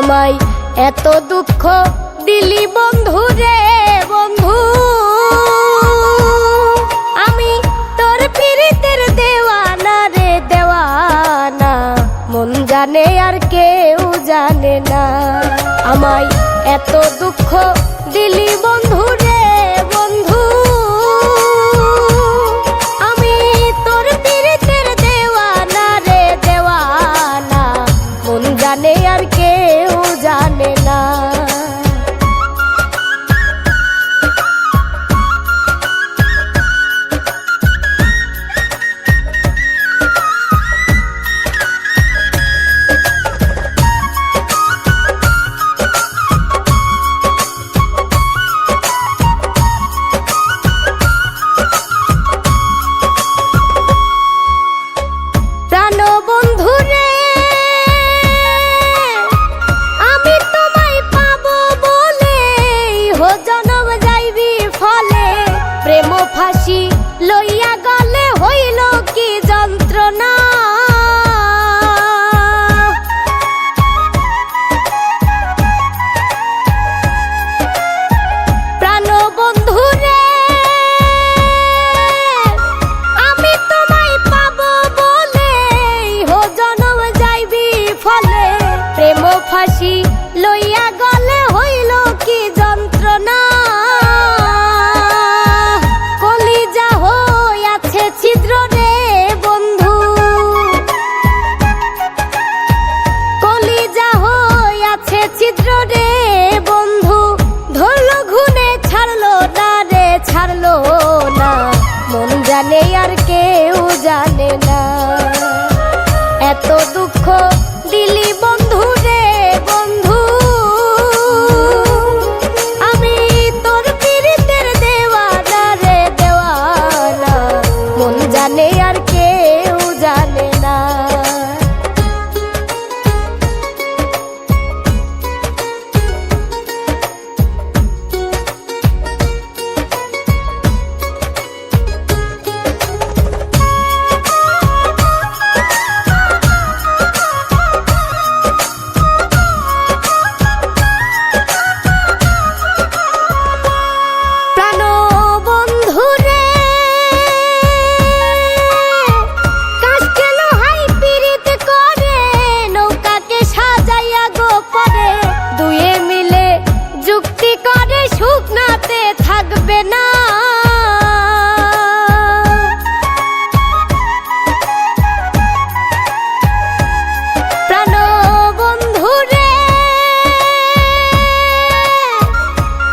আমায় এত দুঃখ দিলি বন্ধু রে বন্ধু, আমি তোর পীড়িতের দেওয়ানা রে দেওয়ানা, মন জানে আর কেউ জানে না। আমায় এত দুঃখ দিলি বন্ধু রে বন্ধু, আমি তোর পীড়িতের দেওয়ানা রে দেওয়ানা, মন জানে আর কেউ জানে না। প্রেম ফাঁসি লইয়া গলে হইল কি যন্ত্রণা, প্রাণ বন্ধু রে আমি তোমায় পাবো বলে হো জনম যাইবি ফলে, প্রেম ফাঁসি লইয়া গলে হইল কি যন্ত্রণা, ছিদ্র রে বন্ধু কলিজা হইয়াছে ছিদ্র রে বন্ধু, ধরলো ঘুনে ছাড়লো না রে ছাড়লো না, মন জানে আর কেউ জানে না। এত দুঃখ দিলি বন্ধু রে বন্ধু, আমি তোর পীড়িতের দেওয়ানা রে দেওয়ানা, মন জানে আর কেউ জানে না। শুকনাতে থাকবে না প্রাণ বন্ধু রে,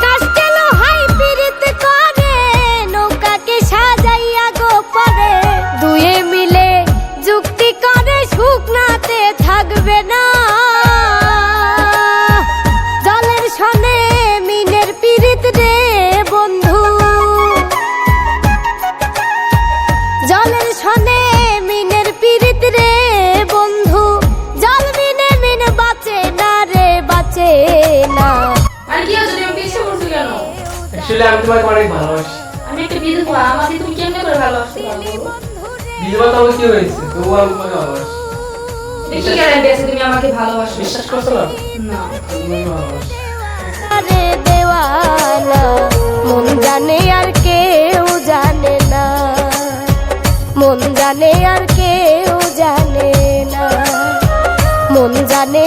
কাস্তে লোহাই পীড়িত করে নৌকাকে সাজাইয়া গো পরে, দুয়ে মিলে যুক্তি করে শুকনাতে থাকবে না, জলের সনে মিনের পীড়িত রে বন্ধু, জলের সনে মিনের পীড়িত রে বন্ধু, জল মিনে মিন বাঁচে না রে বাঁচে না। আর কি হচ্ছে তুমি পিছে পড়ছো কেন? আসলে আমি তোমাকে অনেক ভালোবাসি। আমি একটা বিধবা, আমাকে তুমি কেমনে করে ভালোবাসতে পারো? বিধবা তো কি হয়েছে, তবুও আমি তোমাকে ভালোবাসি। দেখি গ্যারান্টি আছে তুমি আমাকে ভালোবাসো? বিশ্বাস করছো না? না আমি ভালোবাসি। রে দেওয়ানা, মন জানে আর কেউ জানে না, মন জানে আর কেউ জানে না, মন জানে